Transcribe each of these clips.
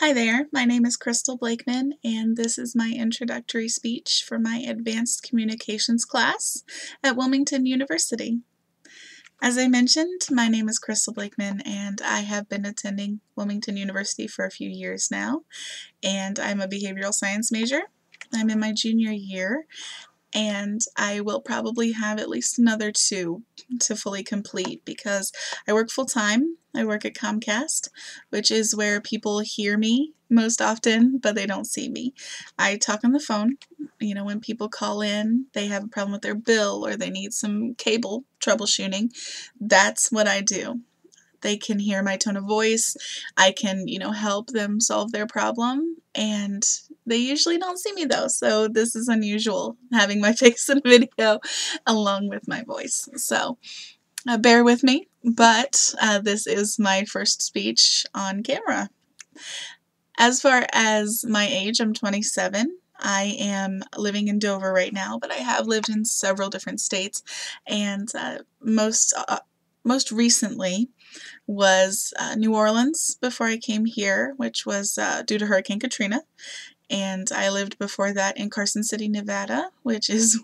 Hi there, my name is Crystal Blakeman, and this is my introductory speech for my Advanced Communications class at Wilmington University. As I mentioned, my name is Crystal Blakeman, and I have been attending Wilmington University for a few years now, and I'm a behavioral science major. I'm in my junior year, and I will probably have at least another 2 to fully complete because I work full-time. I work at Comcast, which is where people hear me most often, but they don't see me. I talk on the phone. When people call in, they have a problem with their bill or they need some cable troubleshooting. That's what I do. They can hear my tone of voice. I can, help them solve their problem, and they usually don't see me though, so this is unusual, having my face in a video along with my voice. So bear with me, but this is my first speech on camera. As far as my age, I'm 27. I am living in Dover right now, but I have lived in several different states, and most recently was New Orleans before I came here, which was due to Hurricane Katrina. And I lived before that in Carson City, Nevada, which is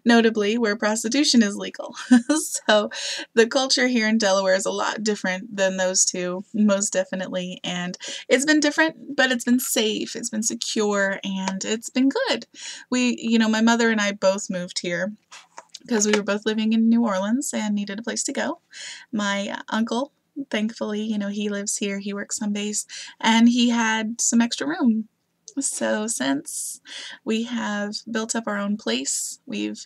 notably, where prostitution is legal. So the culture here in Delaware is a lot different than those two, most definitely. And it's been different, but it's been safe, it's been secure, and it's been good. My mother and I both moved here because we were both living in New Orleans and needed a place to go. My uncle, thankfully, he lives here, he works on base, and he had some extra room. So since we have built up our own place, we've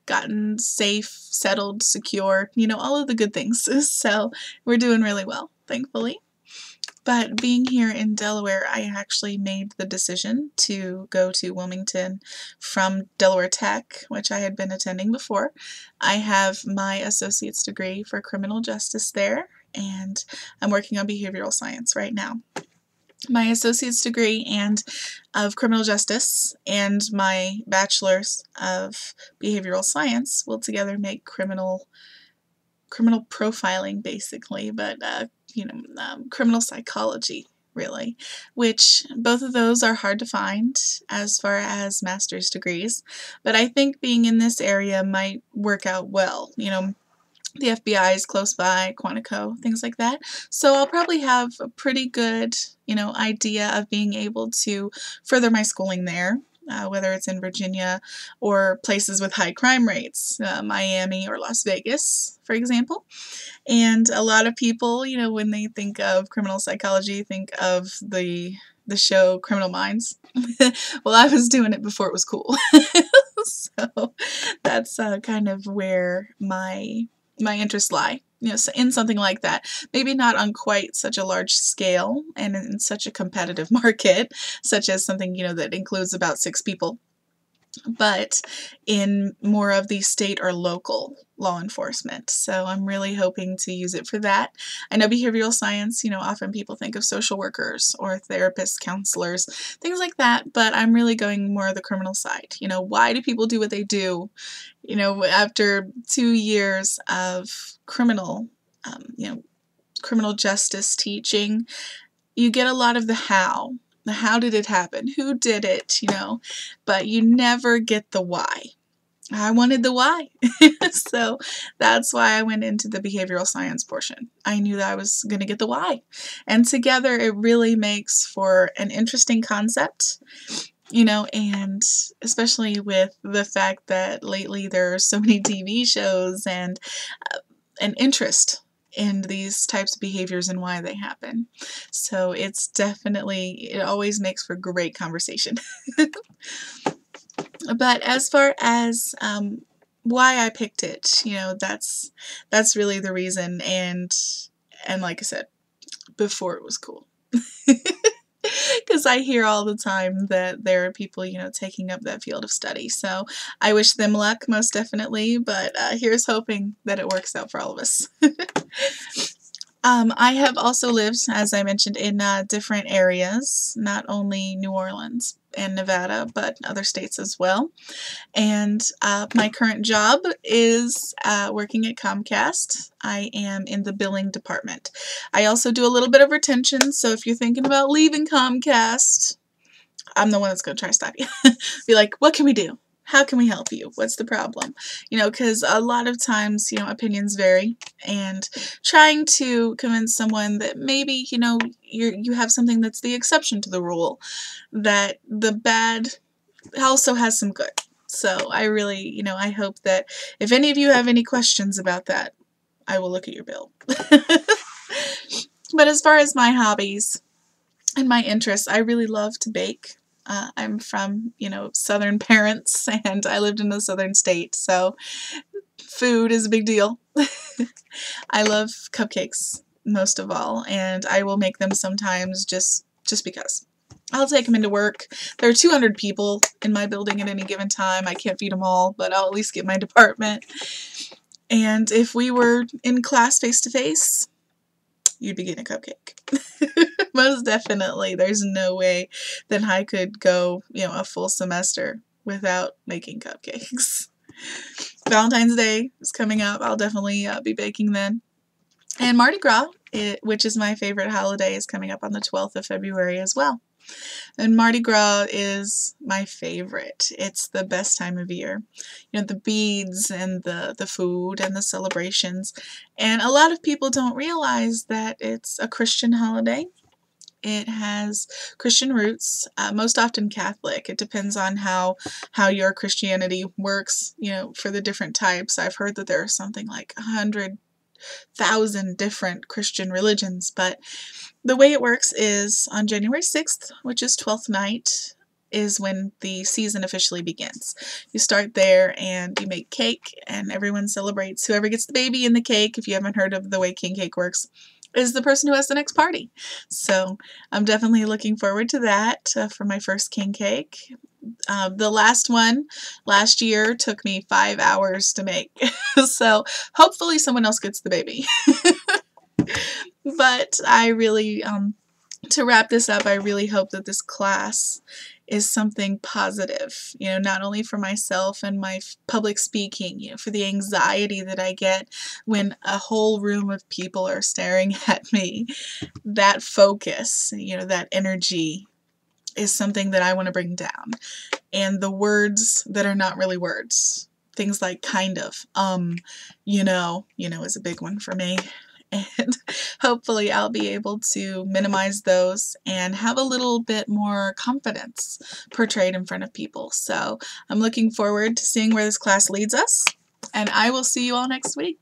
gotten safe, settled, secure, all of the good things. So we're doing really well, thankfully. But being here in Delaware, I actually made the decision to go to Wilmington from Delaware Tech, which I had been attending before. I have my associate's degree for criminal justice there, and I'm working on behavioral science right now. My associate's degree of criminal justice and my bachelor's of behavioral science will together make criminal profiling, basically, but criminal psychology, really, which both of those are hard to find as far as master's degrees, but I think being in this area might work out well. The FBI is close by, Quantico, things like that. So I'll probably have a pretty good, idea of being able to further my schooling there, whether it's in Virginia or places with high crime rates, Miami or Las Vegas, for example. And a lot of people, when they think of criminal psychology, think of the show Criminal Minds. Well, I was doing it before it was cool. So that's kind of where my interests lie, so in something like that. Maybe not on quite such a large scale and in such a competitive market, such as something, that includes about 6 people, but in more of the state or local law enforcement. So I'm really hoping to use it for that. I know behavioral science, often people think of social workers or therapists, counselors, things like that, but I'm really going more of the criminal side. Why do people do what they do? After 2 years of criminal justice teaching, you get a lot of the how. The how did it happen? Who did it? But you never get the why. I wanted the why. So that's why I went into the behavioral science portion. I knew that I was going to get the why. And together it really makes for an interesting concept, and especially with the fact that lately there are so many TV shows and an interest in these types of behaviors and why they happen. So it always makes for great conversation. But as far as why I picked it, that's really the reason, and like I said, before it was cool. Because I hear all the time that there are people, taking up that field of study. So I wish them luck, most definitely, but here's hoping that it works out for all of us. I have also lived, as I mentioned, in different areas, not only New Orleans, and Nevada, but other states as well. And my current job is working at Comcast. I am in the billing department. I also do a little bit of retention, so if you're thinking about leaving Comcast, I'm the one that's going to try to stop you. Be like, what can we do? How can we help you? What's the problem? You know, because a lot of times, you know, opinions vary, and trying to convince someone that maybe, you know, you have something that's the exception to the rule, that the bad also has some good. So I really, you know, I hope that if any of you have any questions about that, I will look at your bill. But as far as my hobbies and my interests, I really love to bake. I'm from, you know, southern parents, and I lived in a southern state, so food is a big deal. I love cupcakes most of all, and I will make them sometimes just because. I'll take them into work. There are 200 people in my building at any given time. I can't feed them all, but I'll at least get my department. And if we were in class face-to-face, you'd be getting a cupcake. Most definitely. There's no way that I could go, you know, a full semester without making cupcakes. Valentine's Day is coming up. I'll definitely be baking then. And Mardi Gras, which is my favorite holiday, is coming up on the 12th of February as well. And Mardi Gras is my favorite. It's the best time of year. You know, the beads and the food and the celebrations. And a lot of people don't realize that it's a Christian holiday. It has Christian roots, most often Catholic. It depends on how your Christianity works, you know, for the different types. I've heard that there are something like 100,000 different Christian religions, but the way it works is on January 6th, which is 12th night, is when the season officially begins. You start there and you make cake, and everyone celebrates. Whoever gets the baby in the cake, if you haven't heard of the way king cake works, is the person who has the next party. So I'm definitely looking forward to that for my first king cake. The last one last year took me 5 hours to make. So hopefully someone else gets the baby. But I really, to wrap this up, I really hope that this class is something positive, you know, not only for myself and my public speaking, you know, for the anxiety that I get when a whole room of people are staring at me. That focus, you know, that energy is something that I want to bring down. And the words that are not really words, things like kind of, you know is a big one for me. And hopefully I'll be able to minimize those and have a little bit more confidence portrayed in front of people. So I'm looking forward to seeing where this class leads us, and I will see you all next week.